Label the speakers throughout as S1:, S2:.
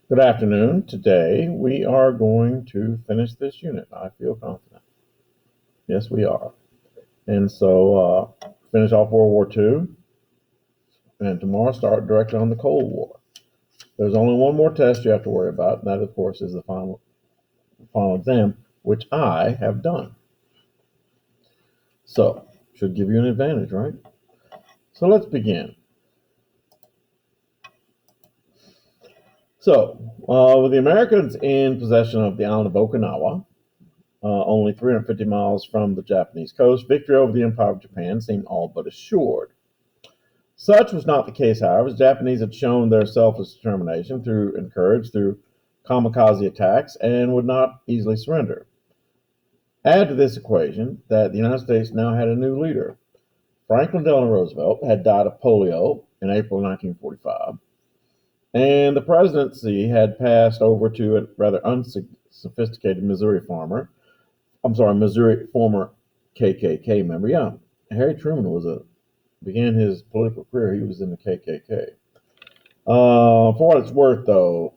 S1: Good afternoon. Today we are going to finish this unit. I feel confident. Yes, we are. And so finish off World War II, and tomorrow start directly on the Cold War. There's only one more test you have to worry about, and that, of course, is the final exam, which I have done. So should give you an advantage, right? So let's begin. So, with the Americans in possession of the island of Okinawa, only 350 miles from the Japanese coast, victory over the Empire of Japan seemed all but assured. Such was not the case, however, as the Japanese had shown their selfless determination and courage through kamikaze attacks and would not easily surrender. Add to this equation that the United States now had a new leader. Franklin Delano Roosevelt had died of polio in April 1945, and the presidency had passed over to a rather unsophisticated Missouri former KKK member. Yeah, Harry Truman began his political career. He was in the KKK. For what it's worth, though,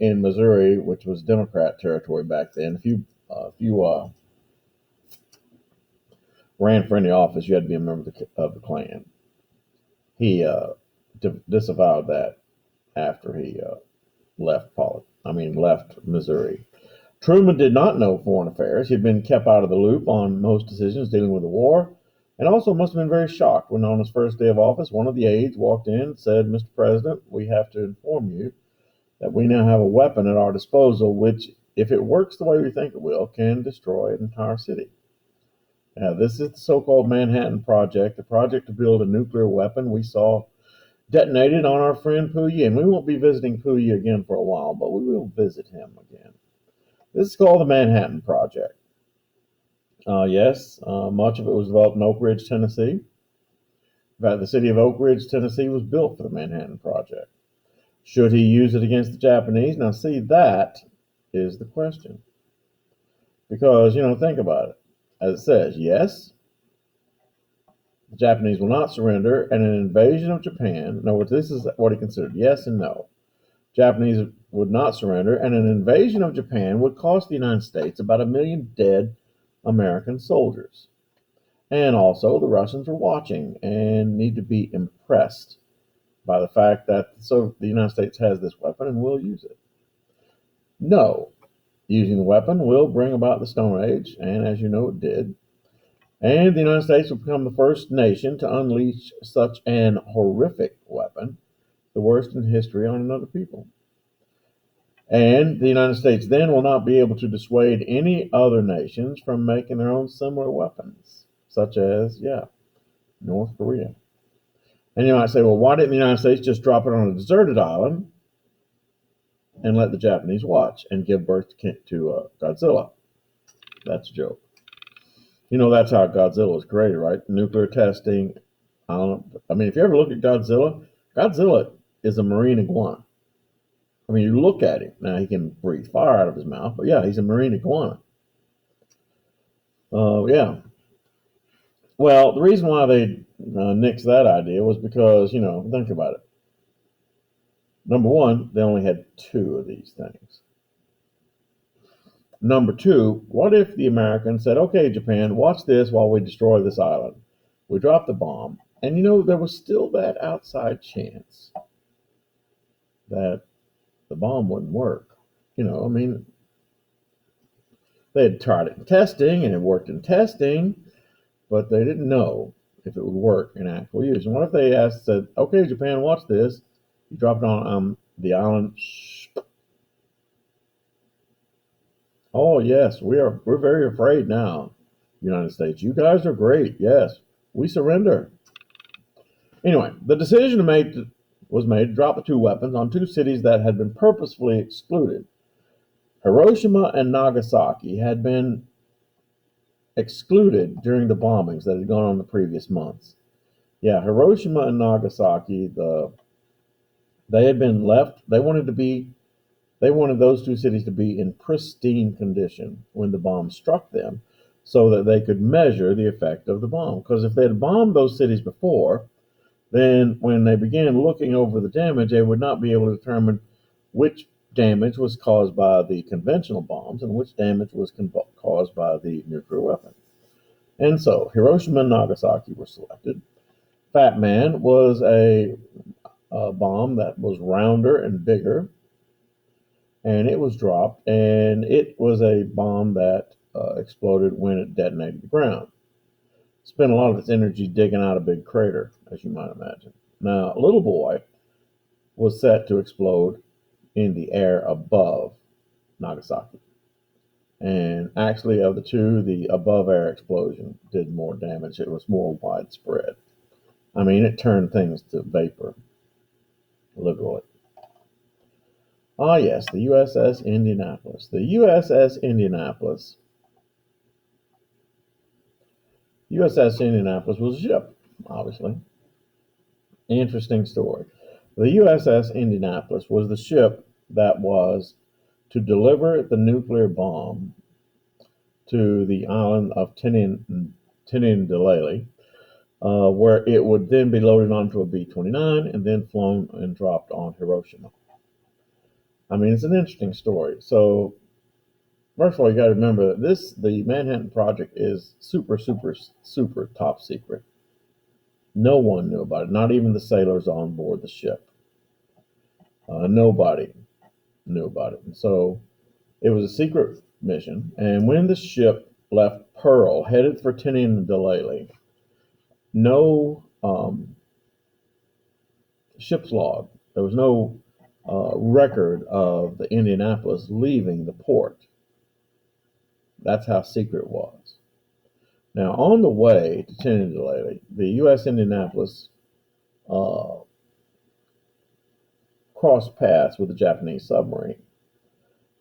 S1: in Missouri, which was Democrat territory back then, if you ran for any office, you had to be a member of the Klan. He disavowed that after he left Missouri. Truman did not know foreign affairs. He had been kept out of the loop on most decisions dealing with the war, and also must have been very shocked when, on his first day of office, one of the aides walked in and said, "Mr. President, we have to inform you that we now have a weapon at our disposal which, if it works the way we think it will, can destroy an entire city." Now, this is the so-called Manhattan Project, the project to build a nuclear weapon we saw detonated on our friend Puyi. And we won't be visiting Puyi again for a while, but we will visit him again. This is called the Manhattan Project. Yes, much of it was developed in Oak Ridge, Tennessee. In fact, the city of Oak Ridge, Tennessee was built for the Manhattan Project. Should he use it against the Japanese? Now, see, that is the question. Because, think about it. As it says, yes, the Japanese will not surrender, and an invasion of Japan, in other words, this is what he considered yes and no. Japanese would not surrender, and an invasion of Japan would cost the United States about 1 million dead American soldiers. And also, the Russians are watching and need to be impressed by the fact that the United States has this weapon and will use it. No, using the weapon will bring about the Stone Age, and as you know, it did. And the United States will become the first nation to unleash such an horrific weapon, the worst in history, on another people. And the United States then will not be able to dissuade any other nations from making their own similar weapons, such as, North Korea. And you might say, well, why didn't the United States just drop it on a deserted island and let the Japanese watch and give birth to Godzilla? That's a joke. That's how Godzilla was created, right? Nuclear testing. If you ever look at Godzilla, Godzilla is a marine iguana. You look at him. Now, he can breathe fire out of his mouth, but yeah, he's a marine iguana. Yeah. Well, the reason why they nixed that idea was because, think about it. Number one, they only had two of these things. Number two, what if the Americans said, okay, Japan, watch this while we destroy this island? We dropped the bomb. And, there was still that outside chance that the bomb wouldn't work. They had tried it in testing and it worked in testing, but they didn't know if it would work in actual use. And what if they said, okay, Japan, watch this. You drop it on the island. Oh, yes, we're very afraid now, United States. You guys are great. Yes, we surrender. Anyway, the decision was made to drop the two weapons on two cities that had been purposefully excluded. Hiroshima and Nagasaki had been excluded during the bombings that had gone on the previous months. Yeah, Hiroshima and Nagasaki, they had been left. They wanted those two cities to be in pristine condition when the bomb struck them, so that they could measure the effect of the bomb. Because if they had bombed those cities before, then when they began looking over the damage, they would not be able to determine which damage was caused by the conventional bombs and which damage was caused by the nuclear weapon. And so Hiroshima and Nagasaki were selected. Fat Man was a bomb that was rounder and bigger, and it was dropped, and it was a bomb that exploded when it detonated the ground. Spent a lot of its energy digging out a big crater, as you might imagine. Now, Little Boy was set to explode in the air above Nagasaki. And actually, of the two, the above air explosion did more damage. It was more widespread. I mean, it turned things to vapor, literally. Ah, yes, the USS Indianapolis. The USS Indianapolis was a ship, obviously. Interesting story. The USS Indianapolis was the ship that was to deliver the nuclear bomb to the island of Tinian-Delali, where it would then be loaded onto a B-29 and then flown and dropped on Hiroshima. I mean, it's an interesting story. So, first of all, you got to remember that the Manhattan Project is super, super, super top secret. No one knew about it, not even the sailors on board the ship. Nobody knew about it. And so it was a secret mission. And when the ship left Pearl, headed for Tinian-Delali, no ship's log. There was no record of the Indianapolis leaving the port. That's how secret it was. Now, on the way to Tinian-Delali, the U.S. Indianapolis crossed paths with a Japanese submarine.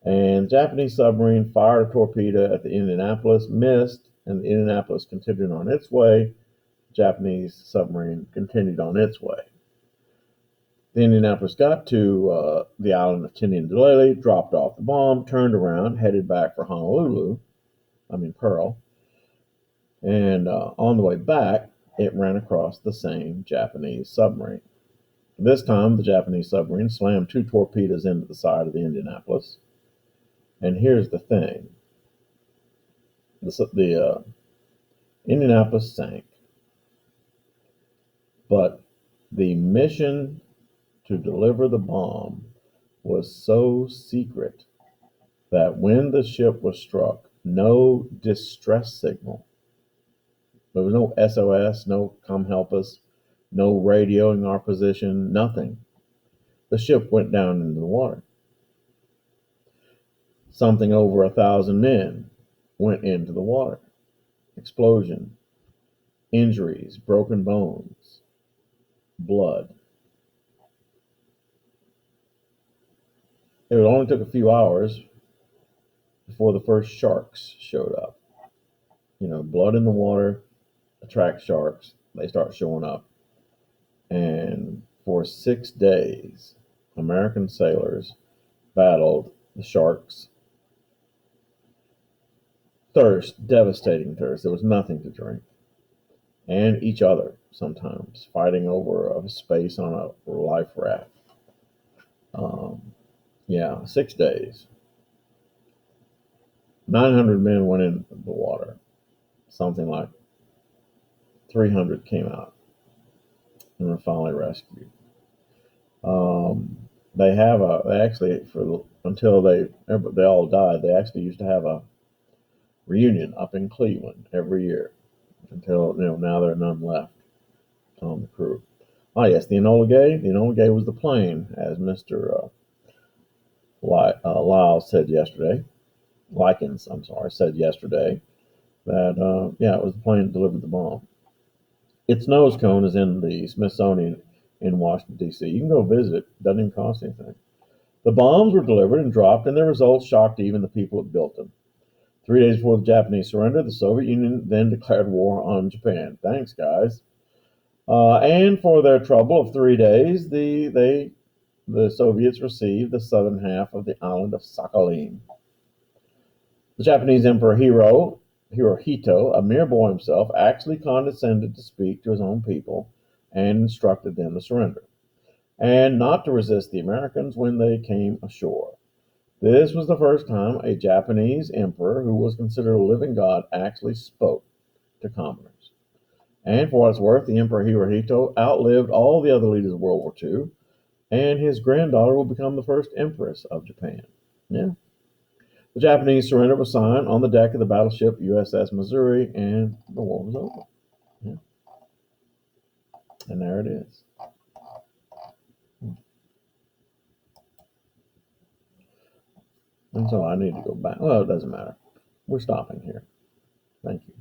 S1: And the Japanese submarine fired a torpedo at the Indianapolis, missed, and the Indianapolis continued on its way. The Japanese submarine continued on its way. The Indianapolis got to the island of Tinian-Delali, dropped off the bomb, turned around, headed back for Pearl. And on the way back, it ran across the same Japanese submarine. This time, the Japanese submarine slammed 2 torpedoes into the side of the Indianapolis. And here's the thing. The Indianapolis sank. But the mission to deliver the bomb was so secret that when the ship was struck, no distress signal. There was no SOS, no come help us, no radioing our position, nothing. The ship went down into the water. Something over 1,000 men went into the water. Explosion, injuries, broken bones, blood. It only took a few hours before the first sharks showed up. Blood in the water attracts sharks. They start showing up. And for 6 days, American sailors battled the sharks. Thirst, devastating thirst. There was nothing to drink. And each other sometimes, fighting over a space on a life raft. 6 days. 900 men went into the water. Something like 300 came out and were finally rescued. Until they all died, they actually used to have a reunion up in Cleveland every year until, now there are none left on the crew. Ah, yes, the Enola Gay. The Enola Gay was the plane, as Mr. Likens said yesterday, that, it was the plane that delivered the bomb. Its nose cone is in the Smithsonian in Washington, D.C. You can go visit it. It doesn't even cost anything. The bombs were delivered and dropped, and their results shocked even the people that built them. 3 days before the Japanese surrender, the Soviet Union then declared war on Japan. Thanks, guys. And for their trouble of 3 days, the Soviets received the southern half of the island of Sakhalin. The Japanese Emperor Hirohito, a mere boy himself, actually condescended to speak to his own people and instructed them to surrender. and not to resist the Americans when they came ashore. This was the first time a Japanese emperor, who was considered a living god, actually spoke to commoners. And for what it's worth, the Emperor Hirohito outlived all the other leaders of World War II, and his granddaughter will become the first empress of Japan. Yeah. The Japanese surrender was signed on the deck of the battleship USS Missouri, and the war was over. Yeah. And there it is. And so I need to go back. Well, it doesn't matter. We're stopping here. Thank you.